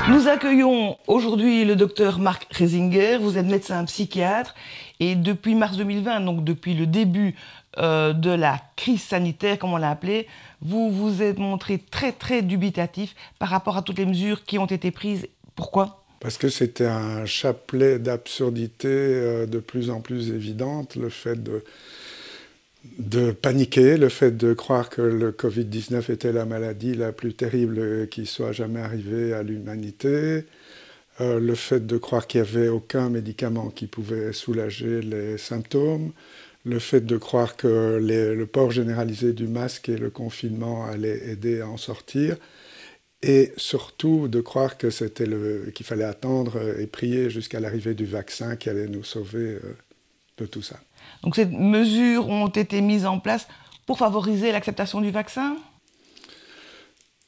Nous accueillons aujourd'hui le docteur Marc Reisinger. Vous êtes médecin psychiatre et depuis mars 2020, donc depuis le début de la crise sanitaire, comme on l'a appelé, vous vous êtes montré très dubitatif par rapport à toutes les mesures qui ont été prises. Pourquoi ? Parce que c'était un chapelet d'absurdités de plus en plus évidentes, le fait de paniquer, le fait de croire que le Covid-19 était la maladie la plus terrible qui soit jamais arrivée à l'humanité, le fait de croire qu'il n'y avait aucun médicament qui pouvait soulager les symptômes, le fait de croire que le port généralisé du masque et le confinement allaient aider à en sortir, et surtout de croire que qu'il fallait attendre et prier jusqu'à l'arrivée du vaccin qui allait nous sauver de tout ça. Donc ces mesures ont été mises en place pour favoriser l'acceptation du vaccin ?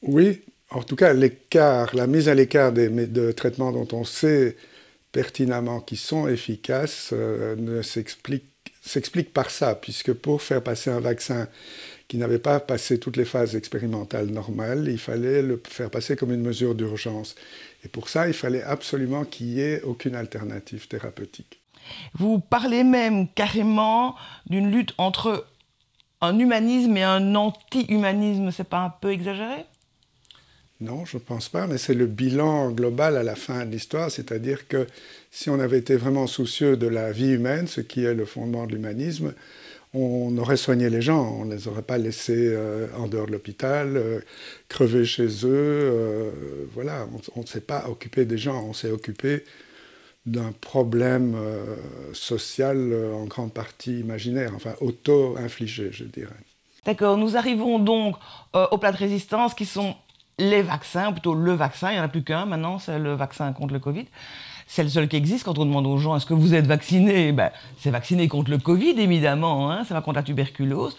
Oui, en tout cas la mise à l'écart de traitements dont on sait pertinemment qu'ils sont efficaces s'explique par ça, puisque pour faire passer un vaccin qui n'avait pas passé toutes les phases expérimentales normales, il fallait le faire passer comme une mesure d'urgence. Et pour ça, il fallait absolument qu'il n'y ait aucune alternative thérapeutique. Vous parlez même carrément d'une lutte entre un humanisme et un anti-humanisme. C'est pas un peu exagéré ? Non, je ne pense pas, mais c'est le bilan global à la fin de l'histoire, c'est-à-dire que si on avait été vraiment soucieux de la vie humaine, ce qui est le fondement de l'humanisme, on aurait soigné les gens, on ne les aurait pas laissés en dehors de l'hôpital, crever chez eux. Voilà, on ne s'est pas occupé des gens, on s'est occupé d'un problème social en grande partie imaginaire, enfin auto-infligé, je dirais. D'accord, nous arrivons donc au plat de résistance qui sont les vaccins, ou plutôt le vaccin, il n'y en a plus qu'un maintenant, c'est le vaccin contre le Covid. C'est le seul qui existe. Quand on demande aux gens est-ce que vous êtes vacciné, c'est vacciné contre le Covid évidemment, hein, c'est pas contre la tuberculose.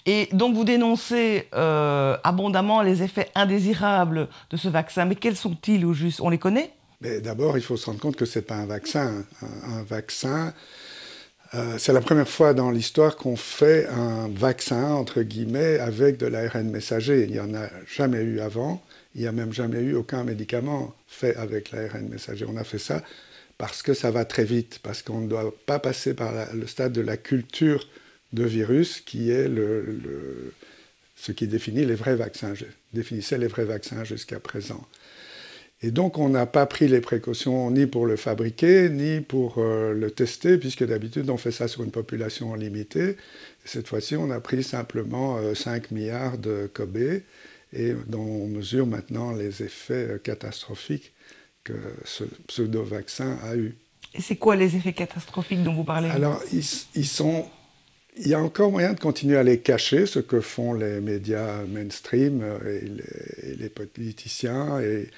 Et donc vous dénoncez abondamment les effets indésirables de ce vaccin. Mais quels sont-ils au juste ? On les connaît ? Mais d'abord, il faut se rendre compte que ce n'est pas un vaccin. Un vaccin, c'est la première fois dans l'histoire qu'on fait un vaccin, entre guillemets, avec de l'ARN messager. Il n'y en a jamais eu avant. Il n'y a même jamais eu aucun médicament fait avec l'ARN messager. On a fait ça parce que ça va très vite, parce qu'on ne doit pas passer par le stade de la culture de virus, qui est ce qui définit les vrais vaccins, définissait les vrais vaccins jusqu'à présent. Et donc, on n'a pas pris les précautions ni pour le fabriquer, ni pour le tester, puisque d'habitude, on fait ça sur une population limitée. Et cette fois-ci, on a pris simplement 5 milliards de Kobe, et dont on mesure maintenant les effets catastrophiques que ce pseudo-vaccin a eu. Et c'est quoi les effets catastrophiques dont vous parlez ? Alors, il y a encore moyen de continuer à les cacher, ce que font les médias mainstream et les politiciens et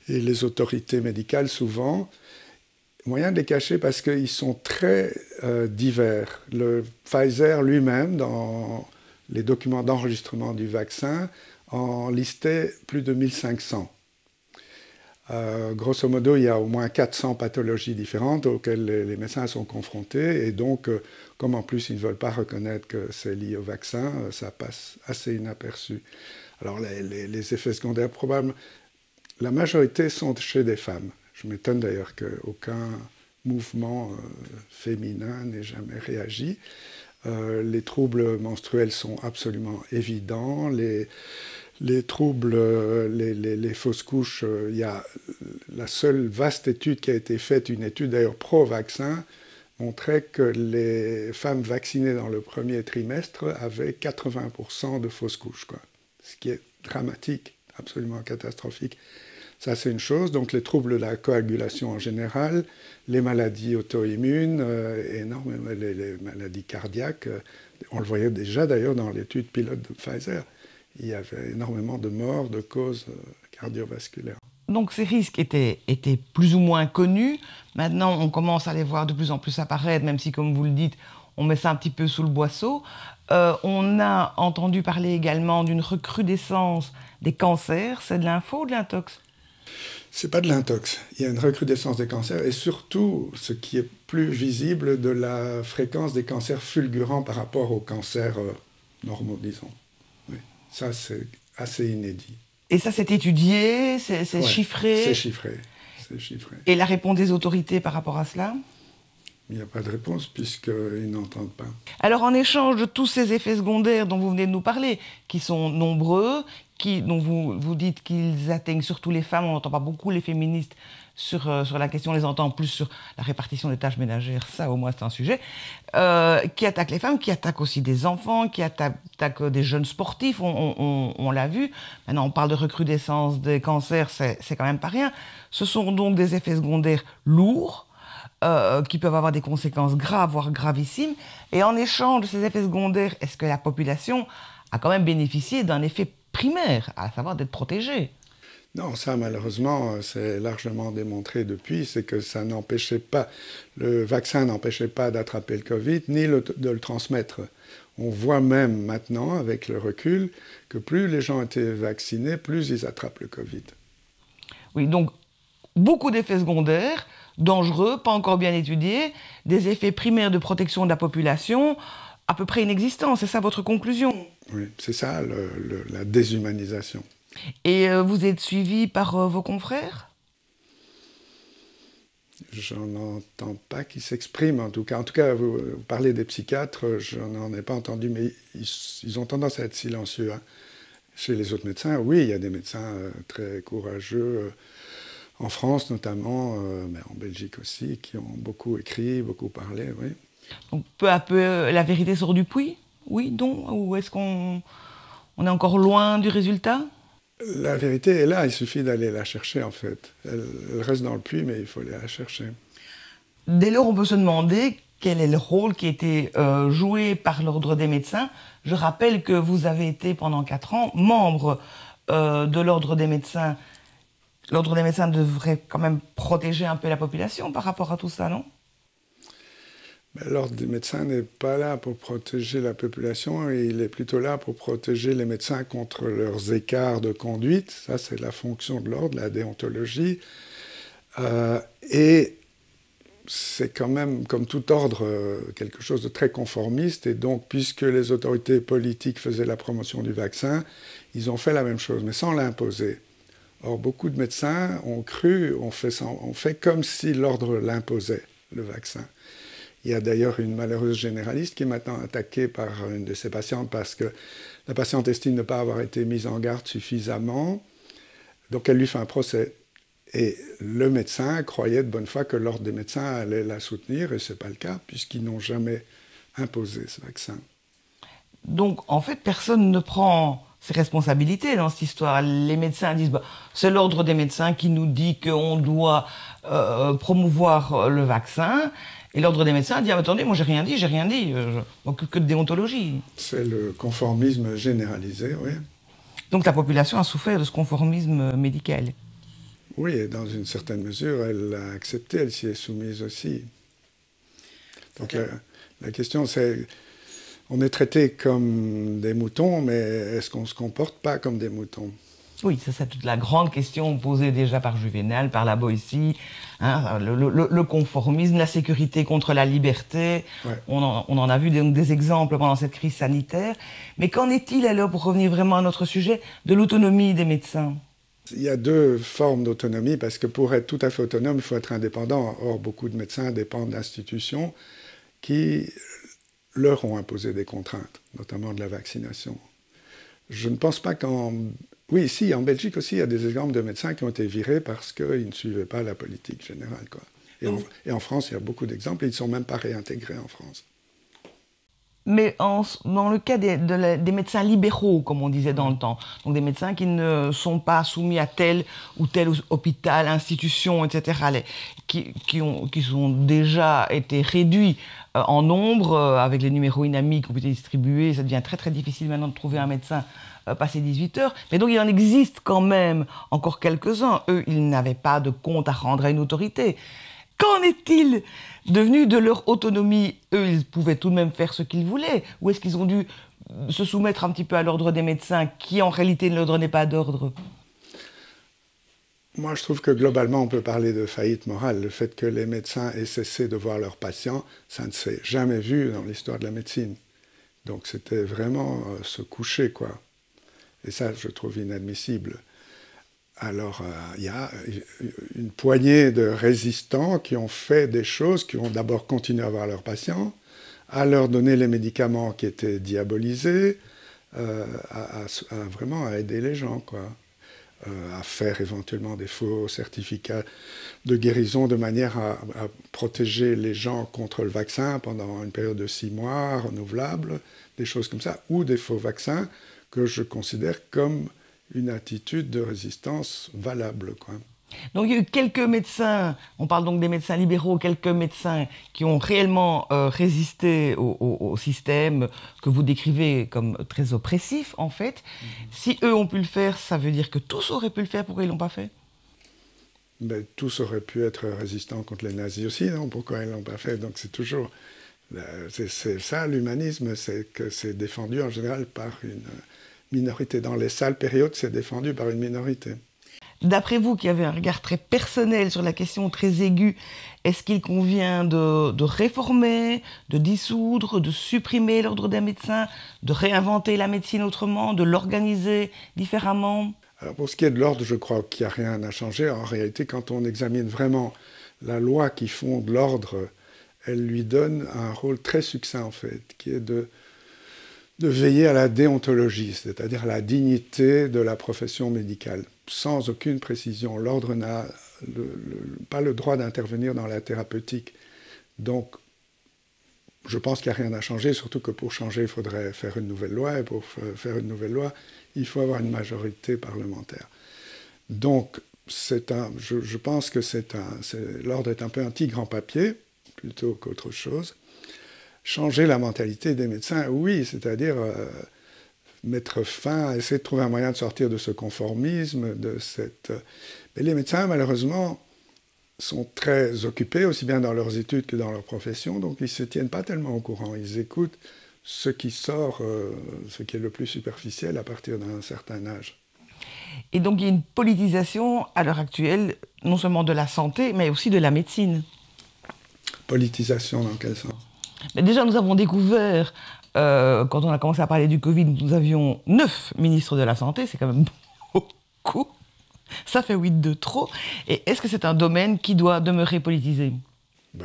les autorités médicales souvent. Moyen de les cacher parce qu'ils sont très divers. Le Pfizer lui-même, dans les documents d'enregistrement du vaccin, en listait plus de 1500. Grosso modo, il y a au moins 400 pathologies différentes auxquelles les médecins sont confrontés. Et donc, comme en plus ils ne veulent pas reconnaître que c'est lié au vaccin, ça passe assez inaperçu. Alors, les effets secondaires probables, la majorité sont chez des femmes. Je m'étonne d'ailleurs qu'aucun mouvement féminin n'ait jamais réagi. Les troubles menstruels sont absolument évidents. Les troubles, les fausses couches, il y a la seule vaste étude qui a été faite, une étude d'ailleurs pro-vaccin, montrait que les femmes vaccinées dans le premier trimestre avaient 80% de fausses couches, quoi. Ce qui est dramatique, absolument catastrophique. Ça, c'est une chose. Donc, les troubles de la coagulation en général, les maladies auto-immunes, énormément, les maladies cardiaques. On le voyait déjà d'ailleurs dans l'étude pilote de Pfizer. Il y avait énormément de morts de causes cardiovasculaires. Donc ces risques étaient plus ou moins connus. Maintenant, on commence à les voir de plus en plus apparaître, même si, comme vous le dites, on met ça un petit peu sous le boisseau. On a entendu parler également d'une recrudescence des cancers. C'est de l'info ou de l'intox ? C'est pas de l'intox. Il y a une recrudescence des cancers et surtout, ce qui est plus visible, de la fréquence des cancers fulgurants par rapport aux cancers normaux, disons. Oui. Ça, c'est assez inédit. Et ça, c'est étudié, c'est chiffré? C'est chiffré, c'est chiffré. Et la réponse des autorités par rapport à cela? Il n'y a pas de réponse puisqu'ils n'entendent pas. Alors, en échange de tous ces effets secondaires dont vous venez de nous parler, qui sont nombreux, dont vous dites qu'ils atteignent surtout les femmes, on n'entend pas beaucoup les féministes sur la question, on les entend plus sur la répartition des tâches ménagères, ça au moins c'est un sujet, qui attaquent les femmes, qui attaquent aussi des enfants, qui attaquent des jeunes sportifs, on l'a vu. Maintenant on parle de recrudescence des cancers, c'est quand même pas rien. Ce sont donc des effets secondaires lourds, qui peuvent avoir des conséquences graves, voire gravissimes. Et en échange de ces effets secondaires, est-ce que la population a quand même bénéficié d'un effet primaire, à savoir d'être protégée? Non, ça malheureusement, c'est largement démontré depuis, c'est que ça n'empêchait pas, le vaccin n'empêchait pas d'attraper le Covid, ni de le transmettre. On voit même maintenant, avec le recul, que plus les gens étaient vaccinés, plus ils attrapent le Covid. Oui, donc beaucoup d'effets secondaires, dangereux, pas encore bien étudiés, des effets primaires de protection de la population, à peu près inexistants. C'est ça votre conclusion? Oui, c'est ça, la déshumanisation. Et vous êtes suivi par vos confrères? J'en entends pas qui s'expriment, en tout cas. En tout cas, vous parlez des psychiatres, je n'en ai pas entendu, mais ils ont tendance à être silencieux. Hein. Chez les autres médecins, oui, il y a des médecins très courageux, en France notamment, mais en Belgique aussi, qui ont beaucoup écrit, beaucoup parlé, oui. Donc peu à peu, la vérité sort du puits? Oui, non? Ou est-ce qu'on est encore loin du résultat? La vérité est là, il suffit d'aller la chercher en fait. Elle reste dans le puits, mais il faut aller la chercher. Dès lors, on peut se demander quel est le rôle qui a été joué par l'Ordre des médecins. Je rappelle que vous avez été pendant 4 ans membre de l'Ordre des médecins. L'Ordre des médecins devrait quand même protéger un peu la population par rapport à tout ça, non? L'Ordre des médecins n'est pas là pour protéger la population, il est plutôt là pour protéger les médecins contre leurs écarts de conduite. Ça, c'est la fonction de l'Ordre, la déontologie. Et c'est quand même, comme tout ordre, quelque chose de très conformiste. Et donc, puisque les autorités politiques faisaient la promotion du vaccin, ils ont fait la même chose, mais sans l'imposer. Or, beaucoup de médecins ont cru, ont fait comme si l'Ordre l'imposait, le vaccin. Il y a d'ailleurs une malheureuse généraliste qui est maintenant attaquée par une de ses patientes parce que la patiente estime ne pas avoir été mise en garde suffisamment. Donc elle lui fait un procès. Et le médecin croyait de bonne foi que l'Ordre des médecins allait la soutenir, et ce n'est pas le cas, puisqu'ils n'ont jamais imposé ce vaccin. Donc en fait, personne ne prend ses responsabilités dans cette histoire. Les médecins disent c'est l'Ordre des médecins qui nous dit qu'on doit promouvoir le vaccin. Et l'Ordre des médecins dit attendez, moi j'ai rien dit, je m'occupe que de déontologie. C'est le conformisme généralisé, oui. Donc la population a souffert de ce conformisme médical. Oui, et dans une certaine mesure, elle l'a accepté, elle s'y est soumise aussi. Donc la question c'est, on est traité comme des moutons, mais est-ce qu'on ne se comporte pas comme des moutons? Oui, c'est toute la grande question posée déjà par Juvénal, par la Boétie, hein, le conformisme, la sécurité contre la liberté. Ouais. On en a vu des exemples pendant cette crise sanitaire. Mais qu'en est-il alors, pour revenir vraiment à notre sujet, de l'autonomie des médecins? Il y a 2 formes d'autonomie, parce que pour être tout à fait autonome, il faut être indépendant. Or, beaucoup de médecins dépendent d'institutions qui leur ont imposé des contraintes, notamment de la vaccination. Je ne pense pas qu'en... Oui, si, en Belgique aussi, il y a des exemples de médecins qui ont été virés parce qu'ils ne suivaient pas la politique générale, quoi. Et en France, il y a beaucoup d'exemples, et ils ne sont même pas réintégrés en France. Mais dans le cas des médecins libéraux, comme on disait dans le temps, donc des médecins qui ne sont pas soumis à tel ou tel hôpital, institution, etc., qui ont déjà été réduits en nombre, avec les numéros inamiques qui ont été distribués, ça devient très très difficile maintenant de trouver un médecin passé 18 heures. Mais donc il en existe quand même encore quelques-uns. Eux, ils n'avaient pas de compte à rendre à une autorité. Qu'en est-il devenu de leur autonomie? Eux, ils pouvaient tout de même faire ce qu'ils voulaient. Ou est-ce qu'ils ont dû se soumettre un petit peu à l'ordre des médecins, qui en réalité ne leur donnait pas d'ordre? Moi, je trouve que globalement, on peut parler de faillite morale. Le fait que les médecins aient cessé de voir leurs patients, ça ne s'est jamais vu dans l'histoire de la médecine. Donc c'était vraiment se coucher, quoi. Et ça, je trouve inadmissible. Alors, il y a une poignée de résistants qui ont fait des choses, qui ont d'abord continué à voir leurs patients, à leur donner les médicaments qui étaient diabolisés, vraiment à aider les gens, quoi. À faire éventuellement des faux certificats de guérison de manière à protéger les gens contre le vaccin pendant une période de 6 mois, renouvelable, des choses comme ça, ou des faux vaccins que je considère comme une attitude de résistance valable, quoi. Donc il y a eu quelques médecins, on parle donc des médecins libéraux, quelques médecins qui ont réellement résisté au système que vous décrivez comme très oppressif, en fait. Si eux ont pu le faire, ça veut dire que tous auraient pu le faire, pourquoi ils ne l'ont pas fait? Ben, tous auraient pu être résistants contre les nazis aussi, non? Pourquoi ils ne l'ont pas fait? Donc c'est toujours... C'est ça l'humanisme, c'est que c'est défendu en général par une minorité. Dans les sales périodes, c'est défendu par une minorité. D'après vous, qui avez un regard très personnel sur la question très aiguë, est-ce qu'il convient de réformer, de dissoudre, de supprimer l'ordre des médecins, de réinventer la médecine autrement, de l'organiser différemment? Alors pour ce qui est de l'ordre, je crois qu'il n'y a rien à changer. En réalité, quand on examine vraiment la loi qui fonde l'ordre, elle lui donne un rôle très succinct, en fait, qui est de veiller à la déontologie, c'est-à-dire à la dignité de la profession médicale, sans aucune précision. L'ordre n'a pas le droit d'intervenir dans la thérapeutique. Donc, je pense qu'il n'y a rien à changer, surtout que pour changer, il faudrait faire une nouvelle loi, et pour faire une nouvelle loi, il faut avoir une majorité parlementaire. Donc, je pense que l'ordre est un peu un tigre en papier, plutôt qu'autre chose. Changer la mentalité des médecins, oui, c'est-à-dire mettre fin, essayer de trouver un moyen de sortir de ce conformisme, Mais les médecins, malheureusement, sont très occupés, aussi bien dans leurs études que dans leur profession, donc ils ne se tiennent pas tellement au courant. Ils écoutent ce qui sort, ce qui est le plus superficiel à partir d'un certain âge. Et donc il y a une politisation à l'heure actuelle, non seulement de la santé, mais aussi de la médecine. Politisation dans quel sens? Mais déjà, nous avons découvert, quand on a commencé à parler du Covid, nous avions 9 ministres de la Santé, c'est quand même beaucoup. Ça fait 8 de trop. Et est-ce que c'est un domaine qui doit demeurer politisé?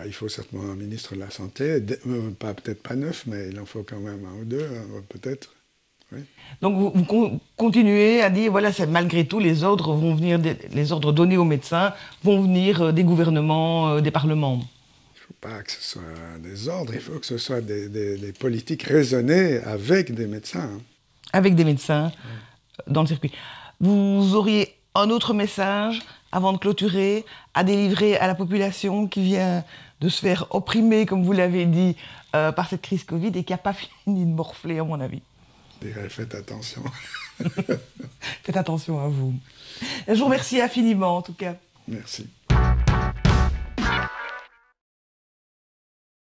Il faut certainement un ministre de la Santé, peut-être pas 9, mais il en faut quand même 1 ou 2, peut-être. Oui. Donc vous continuez à dire, voilà, c'est malgré tout, les ordres vont venir, les ordres donnés aux médecins vont venir des gouvernements, des parlements. Il ne faut pas que ce soit des ordres, il faut que ce soit des politiques raisonnées avec des médecins. Avec des médecins dans le circuit. Vous auriez un autre message, avant de clôturer, à délivrer à la population qui vient de se faire opprimer, comme vous l'avez dit, par cette crise Covid et qui n'a pas fini de morfler, à mon avis? Je dirais, faites attention. Faites attention à vous. Je vous remercie infiniment, en tout cas. Merci.